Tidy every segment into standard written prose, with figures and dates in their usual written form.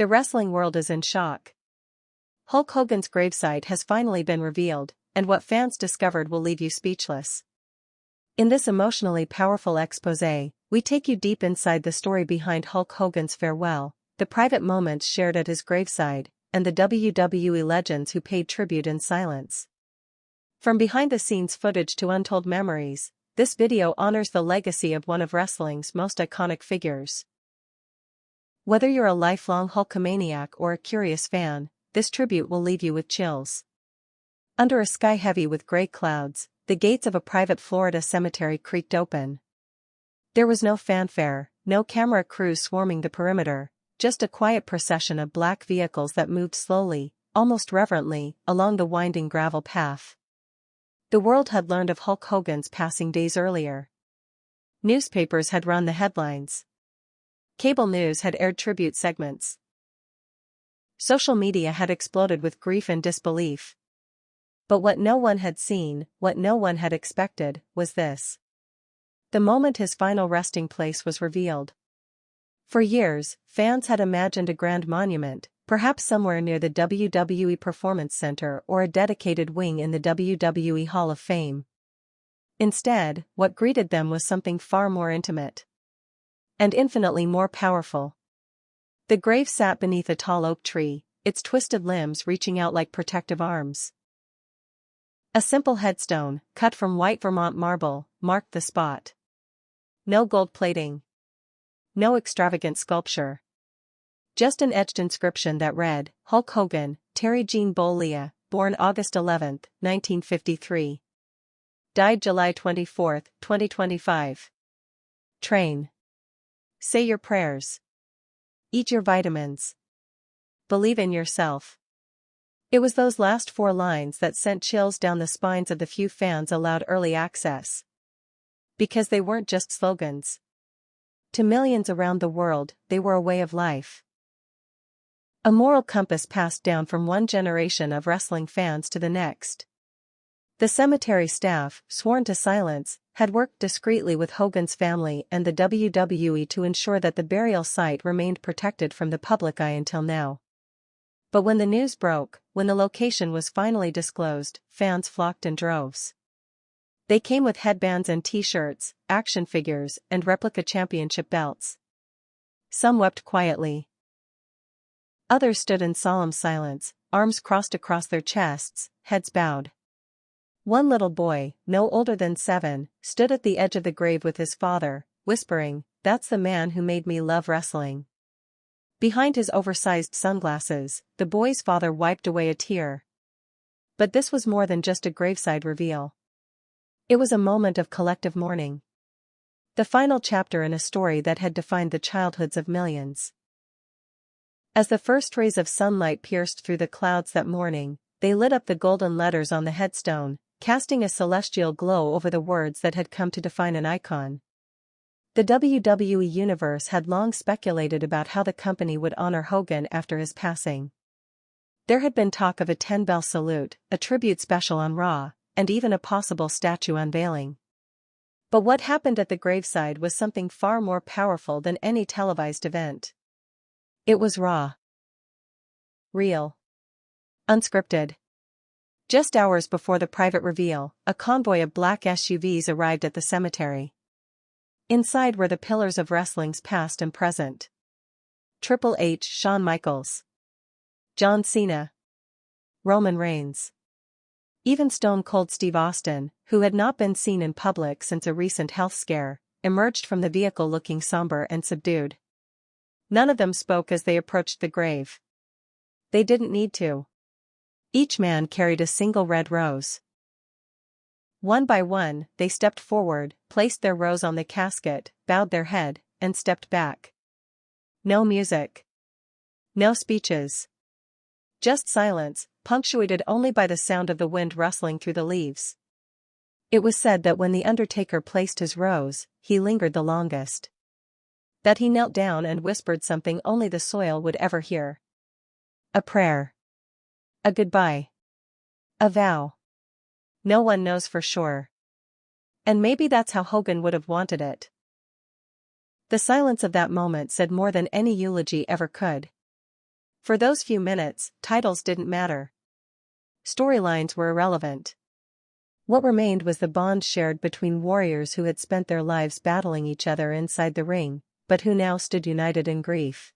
The wrestling world is in shock. Hulk Hogan's graveside has finally been revealed, and what fans discovered will leave you speechless. In this emotionally powerful exposé, we take you deep inside the story behind Hulk Hogan's farewell, the private moments shared at his graveside, and the WWE legends who paid tribute in silence. From behind-the-scenes footage to untold memories, this video honors the legacy of one of wrestling's most iconic figures. Whether you're a lifelong Hulkamaniac or a curious fan, this tribute will leave you with chills. Under a sky heavy with gray clouds, the gates of a private Florida cemetery creaked open. There was no fanfare, no camera crews swarming the perimeter, just a quiet procession of black vehicles that moved slowly, almost reverently, along the winding gravel path. The world had learned of Hulk Hogan's passing days earlier. Newspapers had run the headlines. Cable news had aired tribute segments. Social media had exploded with grief and disbelief. But what no one had seen, what no one had expected, was this. The moment his final resting place was revealed. For years, fans had imagined a grand monument, perhaps somewhere near the WWE Performance Center or a dedicated wing in the WWE Hall of Fame. Instead, what greeted them was something far more intimate. And infinitely more powerful. The grave sat beneath a tall oak tree, its twisted limbs reaching out like protective arms. A simple headstone, cut from white Vermont marble, marked the spot. No gold plating. No extravagant sculpture. Just an etched inscription that read, Hulk Hogan, Terry Jean Bollea, born August 11, 1953. Died July 24, 2025. Train. Say your prayers. Eat your vitamins. Believe in yourself. It was those last 4 lines that sent chills down the spines of the few fans allowed early access. Because they weren't just slogans. To millions around the world, they were a way of life. A moral compass passed down from one generation of wrestling fans to the next. The cemetery staff, sworn to silence, had worked discreetly with Hogan's family and the WWE to ensure that the burial site remained protected from the public eye until now. But when the news broke, when the location was finally disclosed, fans flocked in droves. They came with headbands and t-shirts, action figures, and replica championship belts. Some wept quietly. Others stood in solemn silence, arms crossed across their chests, heads bowed. One little boy, no older than 7, stood at the edge of the grave with his father, whispering, "That's the man who made me love wrestling." Behind his oversized sunglasses, the boy's father wiped away a tear. But this was more than just a graveside reveal. It was a moment of collective mourning. The final chapter in a story that had defined the childhoods of millions. As the first rays of sunlight pierced through the clouds that morning, they lit up the golden letters on the headstone, casting a celestial glow over the words that had come to define an icon. The WWE Universe had long speculated about how the company would honor Hogan after his passing. There had been talk of a 10-bell salute, a tribute special on Raw, and even a possible statue unveiling. But what happened at the graveside was something far more powerful than any televised event. It was raw. Real. Unscripted. Just hours before the private reveal, a convoy of black SUVs arrived at the cemetery. Inside were the pillars of wrestling's past and present. Triple H, Shawn Michaels, John Cena, Roman Reigns. Even Stone Cold Steve Austin, who had not been seen in public since a recent health scare, emerged from the vehicle looking somber and subdued. None of them spoke as they approached the grave. They didn't need to. Each man carried a single red rose. One by one, they stepped forward, placed their rose on the casket, bowed their head, and stepped back. No music. No speeches. Just silence, punctuated only by the sound of the wind rustling through the leaves. It was said that when the undertaker placed his rose, he lingered the longest. That he knelt down and whispered something only the soil would ever hear. A prayer. A goodbye. A vow. No one knows for sure. And maybe that's how Hogan would have wanted it. The silence of that moment said more than any eulogy ever could. For those few minutes, titles didn't matter. Storylines were irrelevant. What remained was the bond shared between warriors who had spent their lives battling each other inside the ring, but who now stood united in grief.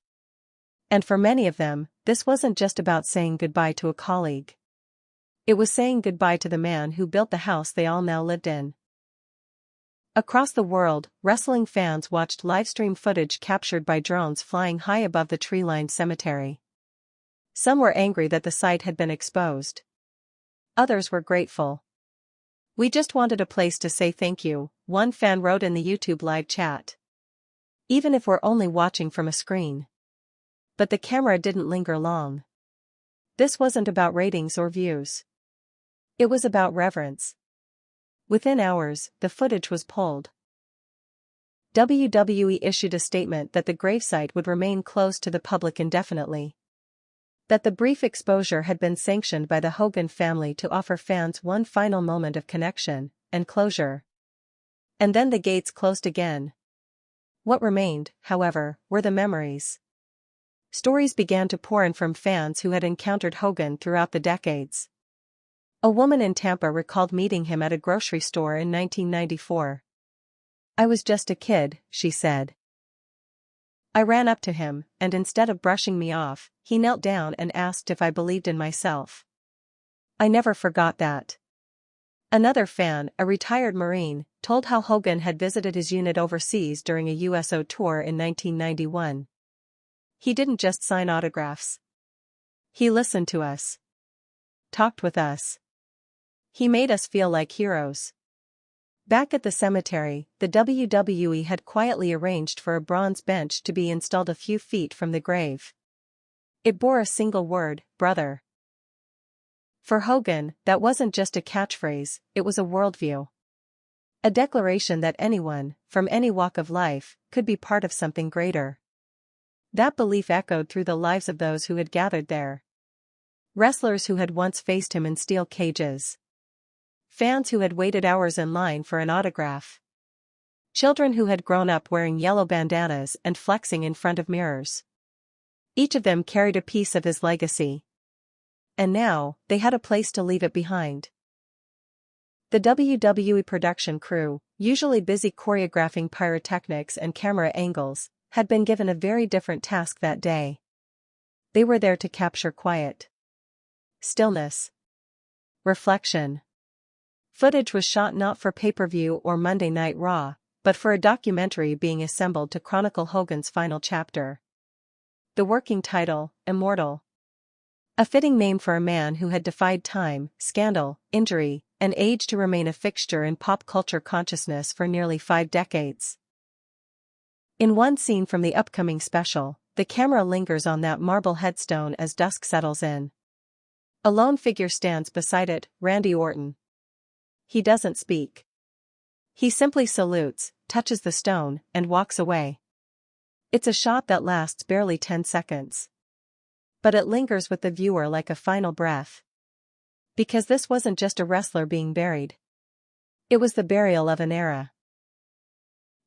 And for many of them, this wasn't just about saying goodbye to a colleague. It was saying goodbye to the man who built the house they all now lived in. Across the world, wrestling fans watched livestream footage captured by drones flying high above the tree-lined cemetery. Some were angry that the site had been exposed. Others were grateful. "We just wanted a place to say thank you," one fan wrote in the YouTube live chat. "Even if we're only watching from a screen." But the camera didn't linger long. This wasn't about ratings or views. It was about reverence. Within hours, the footage was pulled. WWE issued a statement that the gravesite would remain closed to the public indefinitely. That the brief exposure had been sanctioned by the Hogan family to offer fans one final moment of connection and closure. And then the gates closed again. What remained, however, were the memories. Stories began to pour in from fans who had encountered Hogan throughout the decades. A woman in Tampa recalled meeting him at a grocery store in 1994. "I was just a kid," she said. "I ran up to him, and instead of brushing me off, he knelt down and asked if I believed in myself. I never forgot that." Another fan, a retired Marine, told how Hogan had visited his unit overseas during a USO tour in 1991. "He didn't just sign autographs. He listened to us. Talked with us. He made us feel like heroes." Back at the cemetery, the WWE had quietly arranged for a bronze bench to be installed a few feet from the grave. It bore a single word: brother. For Hogan, that wasn't just a catchphrase, it was a worldview. A declaration that anyone, from any walk of life, could be part of something greater. That belief echoed through the lives of those who had gathered there. Wrestlers who had once faced him in steel cages. Fans who had waited hours in line for an autograph. Children who had grown up wearing yellow bandanas and flexing in front of mirrors. Each of them carried a piece of his legacy. And now, they had a place to leave it behind. The WWE production crew, usually busy choreographing pyrotechnics and camera angles, had been given a very different task that day. They were there to capture quiet. Stillness. Reflection. Footage was shot not for pay-per-view or Monday Night Raw, but for a documentary being assembled to chronicle Hogan's final chapter. The working title, Immortal. A fitting name for a man who had defied time, scandal, injury, and age to remain a fixture in pop culture consciousness for nearly 5 decades. In one scene from the upcoming special, the camera lingers on that marble headstone as dusk settles in. A lone figure stands beside it, Randy Orton. He doesn't speak. He simply salutes, touches the stone, and walks away. It's a shot that lasts barely 10 seconds. But it lingers with the viewer like a final breath. Because this wasn't just a wrestler being buried. It was the burial of an era.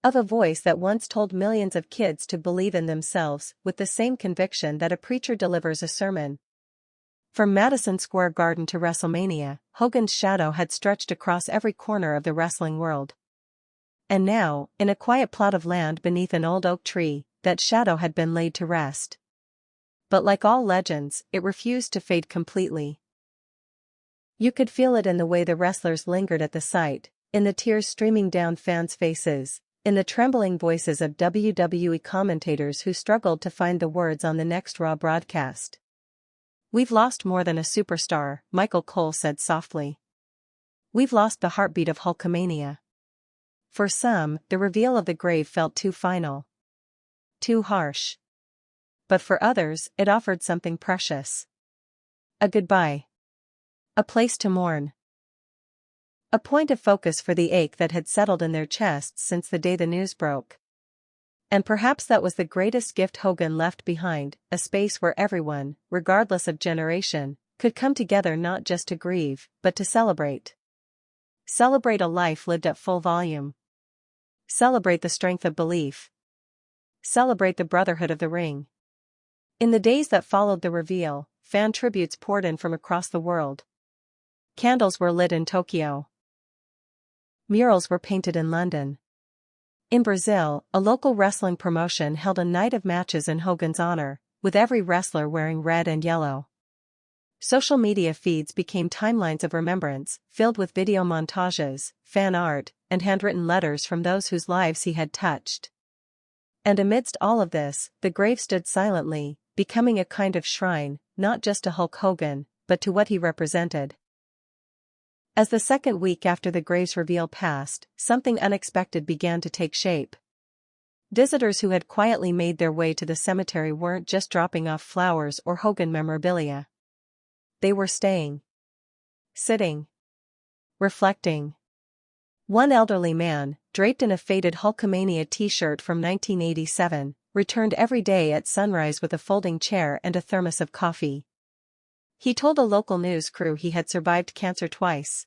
Of a voice that once told millions of kids to believe in themselves with the same conviction that a preacher delivers a sermon. From Madison Square Garden to WrestleMania, Hogan's shadow had stretched across every corner of the wrestling world. And now, in a quiet plot of land beneath an old oak tree, that shadow had been laid to rest. But like all legends, it refused to fade completely. You could feel it in the way the wrestlers lingered at the site, in the tears streaming down fans' faces, in the trembling voices of WWE commentators who struggled to find the words on the next Raw broadcast. "We've lost more than a superstar," Michael Cole said softly. "We've lost the heartbeat of Hulkamania." For some, the reveal of the grave felt too final. Too harsh. But for others, it offered something precious. A goodbye. A place to mourn. A point of focus for the ache that had settled in their chests since the day the news broke. And perhaps that was the greatest gift Hogan left behind, a space where everyone, regardless of generation, could come together not just to grieve, but to celebrate. Celebrate a life lived at full volume. Celebrate the strength of belief. Celebrate the brotherhood of the ring. In the days that followed the reveal, fan tributes poured in from across the world. Candles were lit in Tokyo. Murals were painted in London. In Brazil, a local wrestling promotion held a night of matches in Hogan's honor, with every wrestler wearing red and yellow. Social media feeds became timelines of remembrance, filled with video montages, fan art, and handwritten letters from those whose lives he had touched. And amidst all of this, the grave stood silently, becoming a kind of shrine, not just to Hulk Hogan, but to what he represented. As the second week after the grave's reveal passed, something unexpected began to take shape. Visitors who had quietly made their way to the cemetery weren't just dropping off flowers or Hogan memorabilia. They were staying. Sitting. Reflecting. One elderly man, draped in a faded Hulkamania t-shirt from 1987, returned every day at sunrise with a folding chair and a thermos of coffee. He told a local news crew he had survived cancer twice.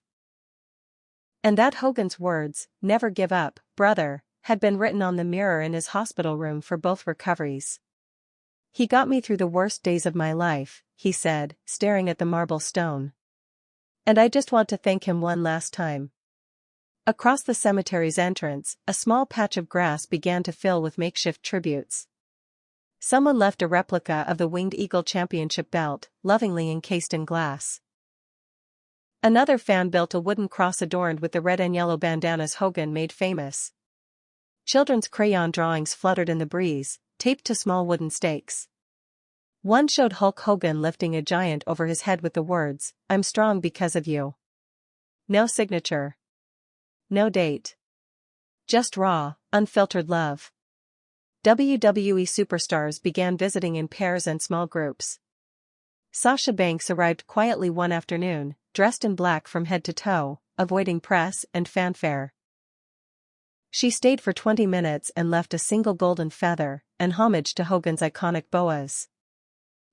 And that Hogan's words, "Never give up, brother," had been written on the mirror in his hospital room for both recoveries. "He got me through the worst days of my life," he said, staring at the marble stone. "And I just want to thank him one last time." Across the cemetery's entrance, a small patch of grass began to fill with makeshift tributes. Someone left a replica of the Winged Eagle Championship belt, lovingly encased in glass. Another fan built a wooden cross adorned with the red and yellow bandanas Hogan made famous. Children's crayon drawings fluttered in the breeze, taped to small wooden stakes. One showed Hulk Hogan lifting a giant over his head with the words, "I'm strong because of you." No signature. No date. Just raw, unfiltered love. WWE superstars began visiting in pairs and small groups. Sasha Banks arrived quietly one afternoon, dressed in black from head to toe, avoiding press and fanfare. She stayed for 20 minutes and left a single golden feather, an homage to Hogan's iconic boas.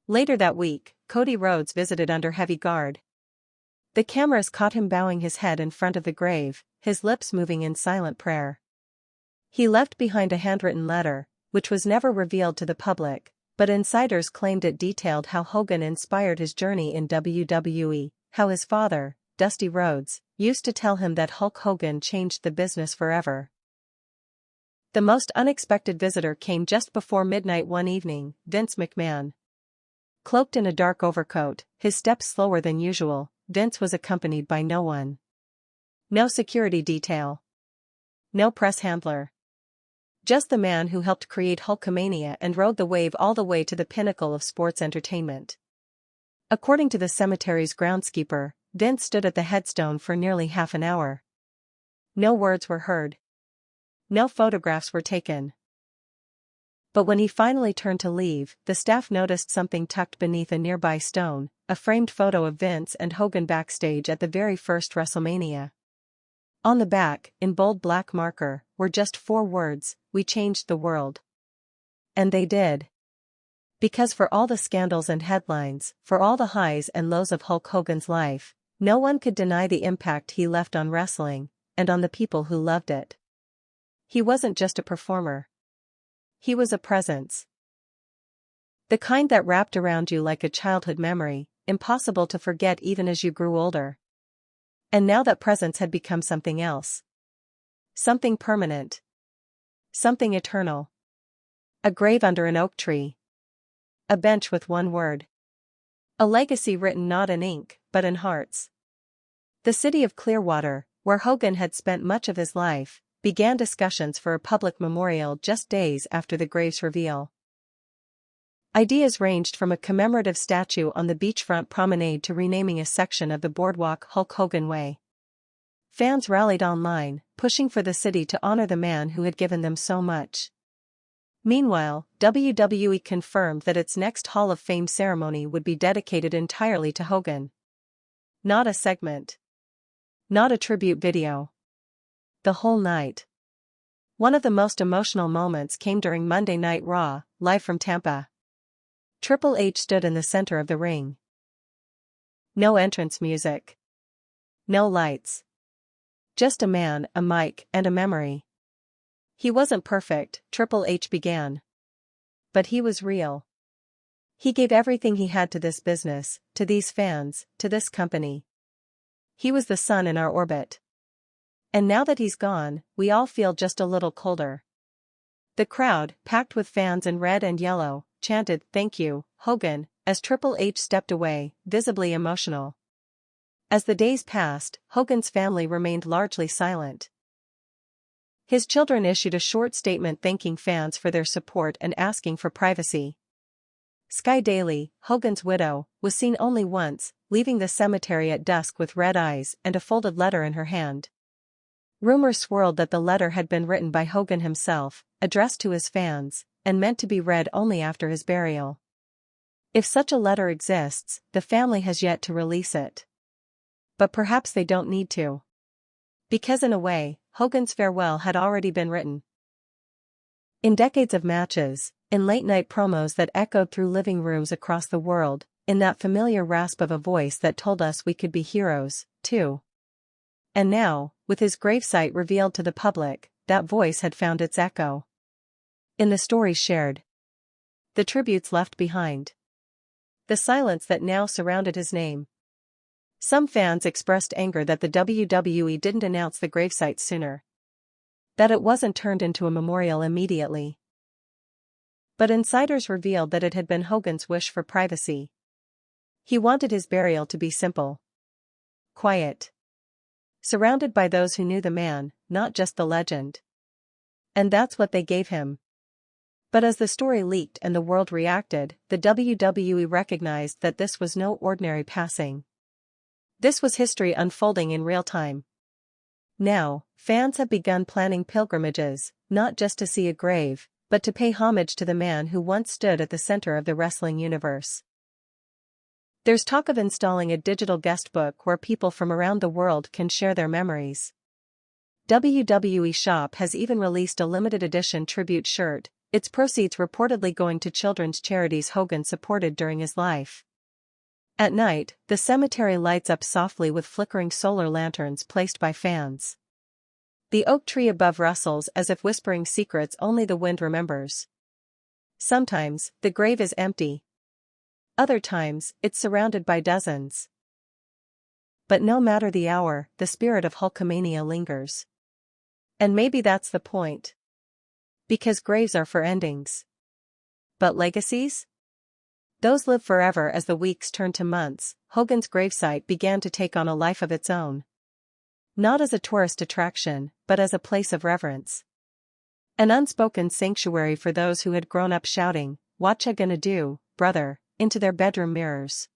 Later that week, Cody Rhodes visited under heavy guard. The cameras caught him bowing his head in front of the grave, his lips moving in silent prayer. He left behind a handwritten letter, which was never revealed to the public, but insiders claimed it detailed how Hogan inspired his journey in WWE, how his father, Dusty Rhodes, used to tell him that Hulk Hogan changed the business forever. The most unexpected visitor came just before midnight one evening, Vince McMahon. Cloaked in a dark overcoat, his steps slower than usual, Vince was accompanied by no one. No security detail. No press handler. Just the man who helped create Hulkamania and rode the wave all the way to the pinnacle of sports entertainment. According to the cemetery's groundskeeper, Vince stood at the headstone for nearly half an hour. No words were heard. No photographs were taken. But when he finally turned to leave, the staff noticed something tucked beneath a nearby stone, a framed photo of Vince and Hogan backstage at the very first WrestleMania. On the back, in bold black marker, were just 4 words, "We changed the world." And they did. Because for all the scandals and headlines, for all the highs and lows of Hulk Hogan's life, no one could deny the impact he left on wrestling, and on the people who loved it. He wasn't just a performer. He was a presence. The kind that wrapped around you like a childhood memory, impossible to forget even as you grew older. And now that presence had become something else. Something permanent. Something eternal. A grave under an oak tree. A bench with one word. A legacy written not in ink, but in hearts. The city of Clearwater, where Hogan had spent much of his life, began discussions for a public memorial just days after the grave's reveal. Ideas ranged from a commemorative statue on the beachfront promenade to renaming a section of the boardwalk Hulk Hogan Way. Fans rallied online, pushing for the city to honor the man who had given them so much. Meanwhile, WWE confirmed that its next Hall of Fame ceremony would be dedicated entirely to Hogan. Not a segment. Not a tribute video. The whole night. One of the most emotional moments came during Monday Night Raw, live from Tampa. Triple H stood in the center of the ring. No entrance music. No lights. Just a man, a mic, and a memory. He wasn't perfect, Triple H began. But he was real. He gave everything he had to this business, to these fans, to this company. He was the sun in our orbit. And now that he's gone, we all feel just a little colder. The crowd, packed with fans in red and yellow, chanted, "Thank you, Hogan," as Triple H stepped away, visibly emotional. As the days passed, Hogan's family remained largely silent. His children issued a short statement thanking fans for their support and asking for privacy. Sky Daly, Hogan's widow, was seen only once, leaving the cemetery at dusk with red eyes and a folded letter in her hand. Rumors swirled that the letter had been written by Hogan himself, addressed to his fans, and meant to be read only after his burial. If such a letter exists, the family has yet to release it. But perhaps they don't need to. Because in a way, Hogan's farewell had already been written. In decades of matches, in late-night promos that echoed through living rooms across the world, in that familiar rasp of a voice that told us we could be heroes, too. And now, with his gravesite revealed to the public, that voice had found its echo. In the stories shared, the tributes left behind, the silence that now surrounded his name. Some fans expressed anger that the WWE didn't announce the gravesite sooner. That it wasn't turned into a memorial immediately. But insiders revealed that it had been Hogan's wish for privacy. He wanted his burial to be simple. Quiet. Surrounded by those who knew the man, not just the legend. And that's what they gave him. But as the story leaked and the world reacted, the WWE recognized that this was no ordinary passing. This was history unfolding in real time. Now, fans have begun planning pilgrimages, not just to see a grave, but to pay homage to the man who once stood at the center of the wrestling universe. There's talk of installing a digital guest book where people from around the world can share their memories. WWE Shop has even released a limited edition tribute shirt, its proceeds reportedly going to children's charities Hogan supported during his life. At night, the cemetery lights up softly with flickering solar lanterns placed by fans. The oak tree above rustles as if whispering secrets only the wind remembers. Sometimes, the grave is empty. Other times, it's surrounded by dozens. But no matter the hour, the spirit of Hulkamania lingers. And maybe that's the point. Because graves are for endings. But legacies? Those live forever. As the weeks turned to months, Hogan's gravesite began to take on a life of its own. Not as a tourist attraction, but as a place of reverence. An unspoken sanctuary for those who had grown up shouting, "Whatcha gonna do, brother?" into their bedroom mirrors.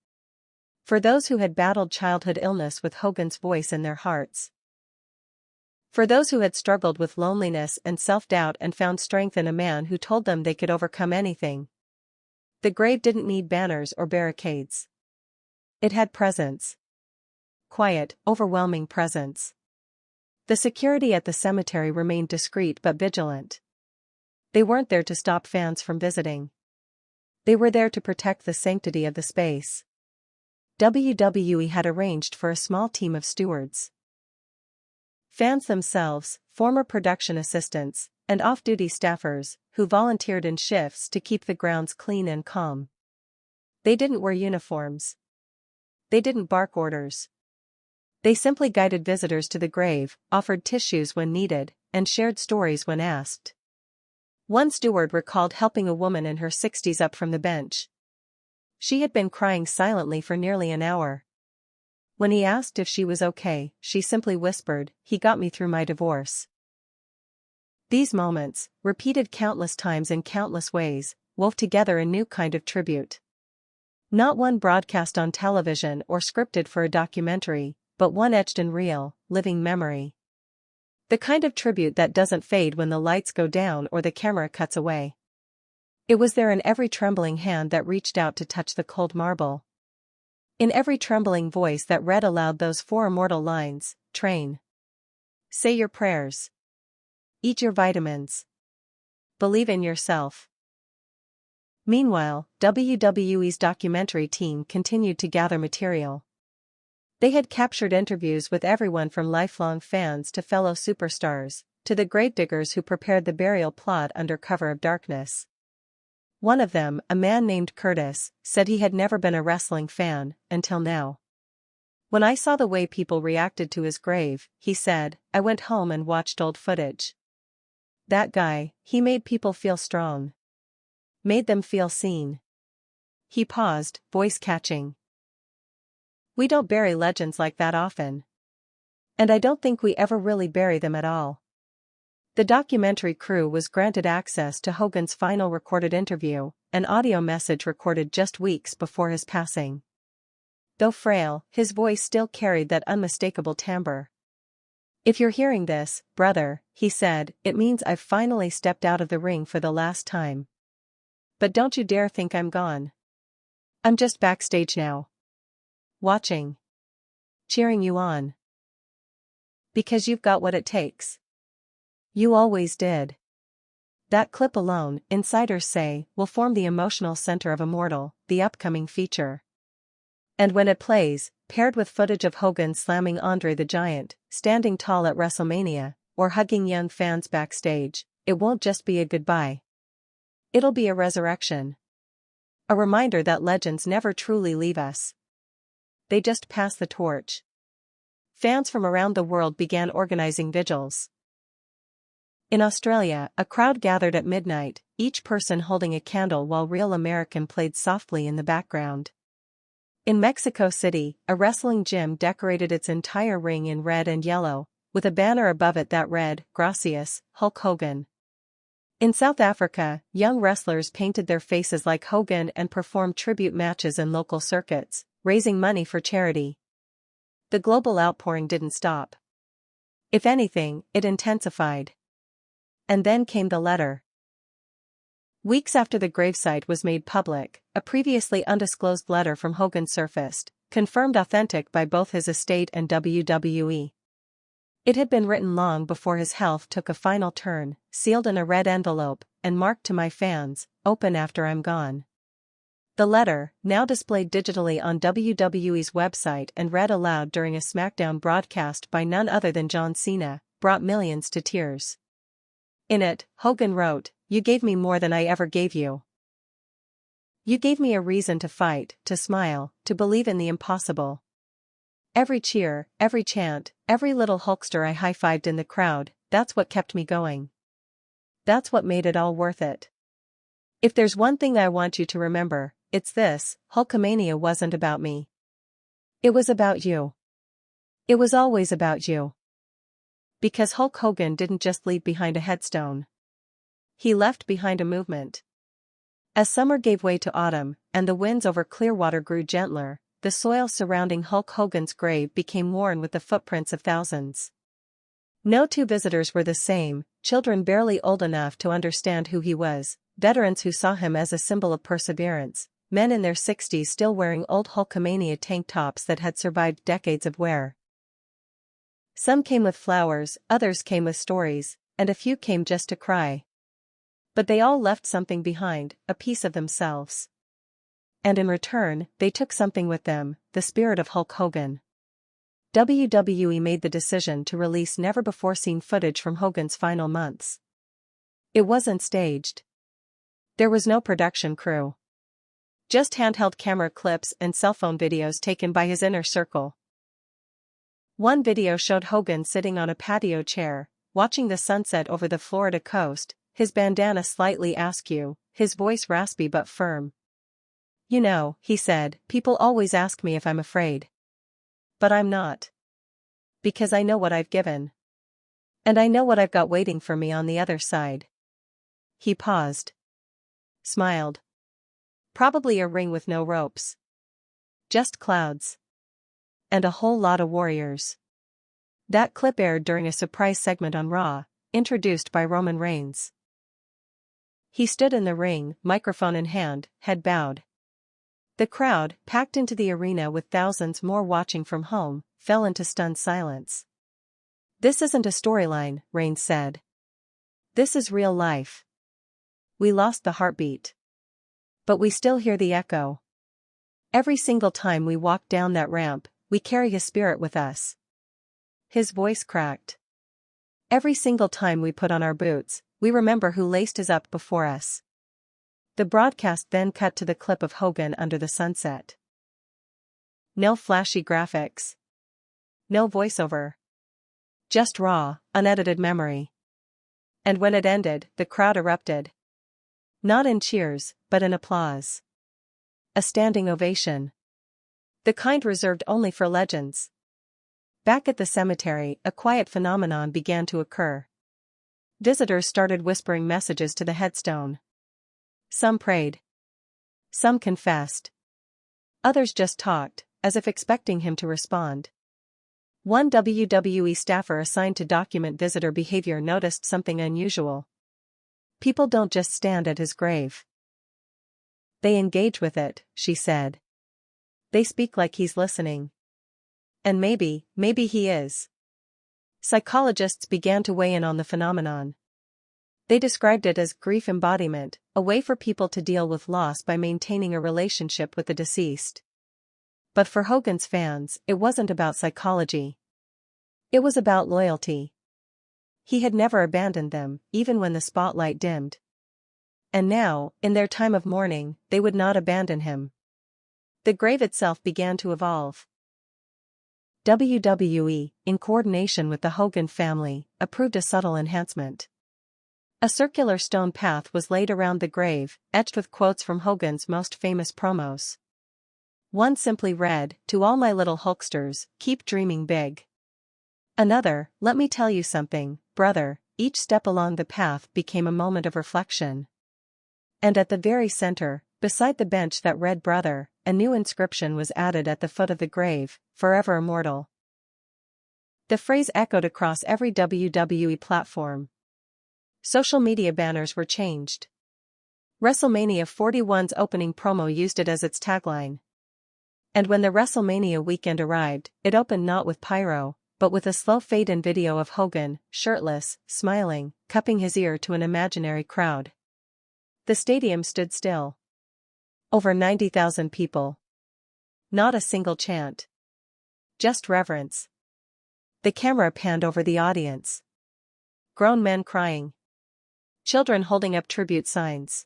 For those who had battled childhood illness with Hogan's voice in their hearts. For those who had struggled with loneliness and self-doubt and found strength in a man who told them they could overcome anything. The grave didn't need banners or barricades. It had presence. Quiet, overwhelming presence. The security at the cemetery remained discreet but vigilant. They weren't there to stop fans from visiting. They were there to protect the sanctity of the space. WWE had arranged for a small team of stewards. Fans themselves, former production assistants, and off-duty staffers, who volunteered in shifts to keep the grounds clean and calm. They didn't wear uniforms. They didn't bark orders. They simply guided visitors to the grave, offered tissues when needed, and shared stories when asked. One steward recalled helping a woman in her 60s up from the bench. She had been crying silently for nearly an hour. When he asked if she was okay, she simply whispered, "He got me through my divorce." These moments, repeated countless times in countless ways, wove together a new kind of tribute. Not one broadcast on television or scripted for a documentary, but one etched in real, living memory. The kind of tribute that doesn't fade when the lights go down or the camera cuts away. It was there in every trembling hand that reached out to touch the cold marble. In every trembling voice that read aloud those 4 immortal lines, "Train. Say your prayers. Eat your vitamins. Believe in yourself." Meanwhile, WWE's documentary team continued to gather material. They had captured interviews with everyone from lifelong fans to fellow superstars, to the gravediggers who prepared the burial plot under cover of darkness. One of them, a man named Curtis, said he had never been a wrestling fan, until now. When I saw the way people reacted to his grave, he said, I went home and watched old footage. That guy, he made people feel strong. Made them feel seen. He paused, voice catching. We don't bury legends like that often. And I don't think we ever really bury them at all. The documentary crew was granted access to Hogan's final recorded interview, an audio message recorded just weeks before his passing. Though frail, his voice still carried that unmistakable timbre. If you're hearing this, brother, he said, it means I've finally stepped out of the ring for the last time. But don't you dare think I'm gone. I'm just backstage now. Watching. Cheering you on. Because you've got what it takes. You always did. That clip alone, insiders say, will form the emotional center of Immortal, the upcoming feature. And when it plays, paired with footage of Hogan slamming Andre the Giant, standing tall at WrestleMania, or hugging young fans backstage, it won't just be a goodbye. It'll be a resurrection. A reminder that legends never truly leave us. They just pass the torch. Fans from around the world began organizing vigils. In Australia, a crowd gathered at midnight, each person holding a candle while Real American played softly in the background. In Mexico City, a wrestling gym decorated its entire ring in red and yellow, with a banner above it that read, Gracias, Hulk Hogan. In South Africa, young wrestlers painted their faces like Hogan and performed tribute matches in local circuits, raising money for charity. The global outpouring didn't stop. If anything, it intensified. And then came the letter. Weeks after the graveside was made public, a previously undisclosed letter from Hogan surfaced, confirmed authentic by both his estate and WWE. It had been written long before his health took a final turn, sealed in a red envelope, and marked to my fans, open after I'm gone. The letter, now displayed digitally on WWE's website and read aloud during a SmackDown broadcast by none other than John Cena, brought millions to tears. In it, Hogan wrote, You gave me more than I ever gave you. You gave me a reason to fight, to smile, to believe in the impossible. Every cheer, every chant, every little Hulkster I high-fived in the crowd, that's what kept me going. That's what made it all worth it. If there's one thing I want you to remember, it's this, Hulkamania wasn't about me. It was about you. It was always about you. Because Hulk Hogan didn't just leave behind a headstone. He left behind a movement. As summer gave way to autumn, and the winds over Clearwater grew gentler, the soil surrounding Hulk Hogan's grave became worn with the footprints of thousands. No two visitors were the same, children barely old enough to understand who he was, veterans who saw him as a symbol of perseverance, men in their 60s still wearing old Hulkamania tank tops that had survived decades of wear. Some came with flowers, others came with stories, and a few came just to cry. But they all left something behind, a piece of themselves. And in return, they took something with them, the spirit of Hulk Hogan. WWE made the decision to release never-before-seen footage from Hogan's final months. It wasn't staged. There was no production crew. Just handheld camera clips and cell phone videos taken by his inner circle. One video showed Hogan sitting on a patio chair, watching the sunset over the Florida coast, his bandana slightly askew, his voice raspy but firm. You know, he said, people always ask me if I'm afraid. But I'm not. Because I know what I've given. And I know what I've got waiting for me on the other side. He paused. Smiled. Probably a ring with no ropes. Just clouds. And a whole lot of warriors. That clip aired during a surprise segment on Raw, introduced by Roman Reigns. He stood in the ring, microphone in hand, head bowed. The crowd, packed into the arena with thousands more watching from home, fell into stunned silence. This isn't a storyline, Reigns said. This is real life. We lost the heartbeat. But we still hear the echo. Every single time we walk down that ramp, we carry his spirit with us. His voice cracked. Every single time we put on our boots, we remember who laced us up before us. The broadcast then cut to the clip of Hogan under the sunset. No flashy graphics. No voiceover. Just raw, unedited memory. And when it ended, the crowd erupted. Not in cheers, but in applause. A standing ovation. The kind reserved only for legends. Back at the cemetery, a quiet phenomenon began to occur. Visitors started whispering messages to the headstone. Some prayed. Some confessed. Others just talked, as if expecting him to respond. One WWE staffer assigned to document visitor behavior noticed something unusual. People don't just stand at his grave. They engage with it, she said. They speak like he's listening. And maybe he is. Psychologists began to weigh in on the phenomenon. They described it as grief embodiment, a way for people to deal with loss by maintaining a relationship with the deceased. But for Hogan's fans, it wasn't about psychology. It was about loyalty. He had never abandoned them, even when the spotlight dimmed. And now, in their time of mourning, they would not abandon him. The grave itself began to evolve. WWE, in coordination with the Hogan family, approved a subtle enhancement. A circular stone path was laid around the grave, etched with quotes from Hogan's most famous promos. One simply read, "To all my little Hulksters, keep dreaming big." Another, "Let me tell you something, brother." Each step along the path became a moment of reflection. And at the very center, beside the bench that read "Brother," a new inscription was added at the foot of the grave, "Forever immortal." The phrase echoed across every WWE platform. Social media banners were changed. WrestleMania 41's opening promo used it as its tagline. And when the WrestleMania weekend arrived, it opened not with pyro, but with a slow fade-in video of Hogan, shirtless, smiling, cupping his ear to an imaginary crowd. The stadium stood still. Over 90,000 people. Not a single chant. Just reverence. The camera panned over the audience. Grown men crying. Children holding up tribute signs.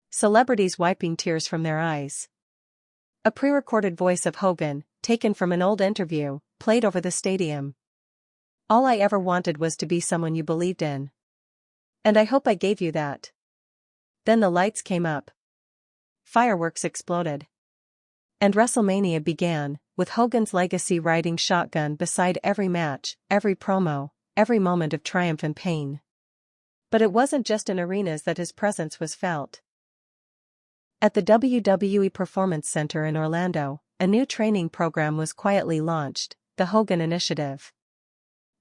Celebrities wiping tears from their eyes. A pre-recorded voice of Hogan, taken from an old interview, played over the stadium. "All I ever wanted was to be someone you believed in. And I hope I gave you that." Then the lights came up. Fireworks exploded. And WrestleMania began, with Hogan's legacy riding shotgun beside every match, every promo, every moment of triumph and pain. But it wasn't just in arenas that his presence was felt. At the WWE Performance Center in Orlando, a new training program was quietly launched, the Hogan Initiative.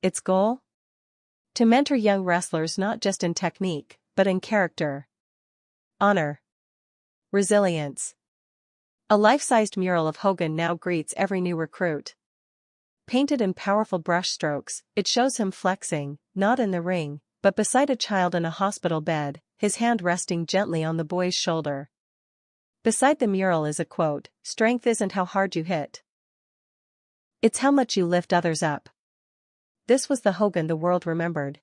Its goal? To mentor young wrestlers not just in technique, but in character, honor, resilience. A life-sized mural of Hogan now greets every new recruit. Painted in powerful brushstrokes, it shows him flexing, not in the ring, but beside a child in a hospital bed, his hand resting gently on the boy's shoulder. Beside the mural is a quote, "Strength isn't how hard you hit. It's how much you lift others up." This was the Hogan the world remembered.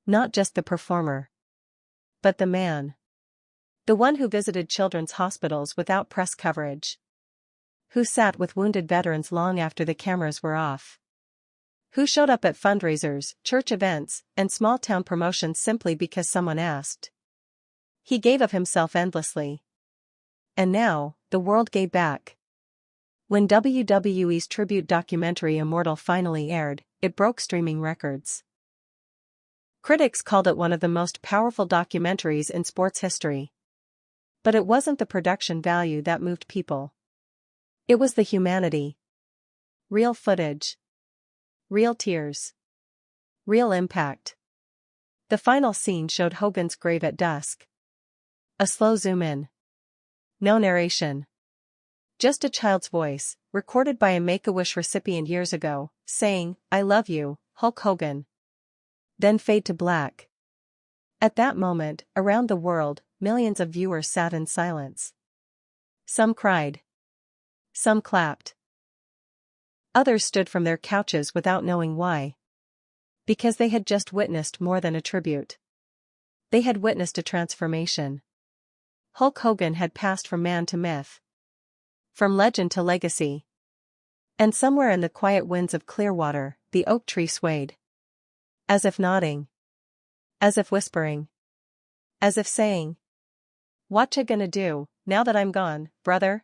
Not just the performer, but the man. The one who visited children's hospitals without press coverage. Who sat with wounded veterans long after the cameras were off. Who showed up at fundraisers, church events, and small-town promotions simply because someone asked. He gave of himself endlessly. And now, the world gave back. When WWE's tribute documentary Immortal finally aired, it broke streaming records. Critics called it one of the most powerful documentaries in sports history. But it wasn't the production value that moved people. It was the humanity. Real footage. Real tears. Real impact. The final scene showed Hogan's grave at dusk. A slow zoom in. No narration. Just a child's voice, recorded by a Make-A-Wish recipient years ago, saying, "I love you, Hulk Hogan." Then fade to black. At that moment, around the world, millions of viewers sat in silence. Some cried. Some clapped. Others stood from their couches without knowing why. Because they had just witnessed more than a tribute. They had witnessed a transformation. Hulk Hogan had passed from man to myth, from legend to legacy. And somewhere in the quiet winds of Clearwater, the oak tree swayed. As if nodding. As if whispering. As if saying, "Whatcha gonna do, now that I'm gone, brother?"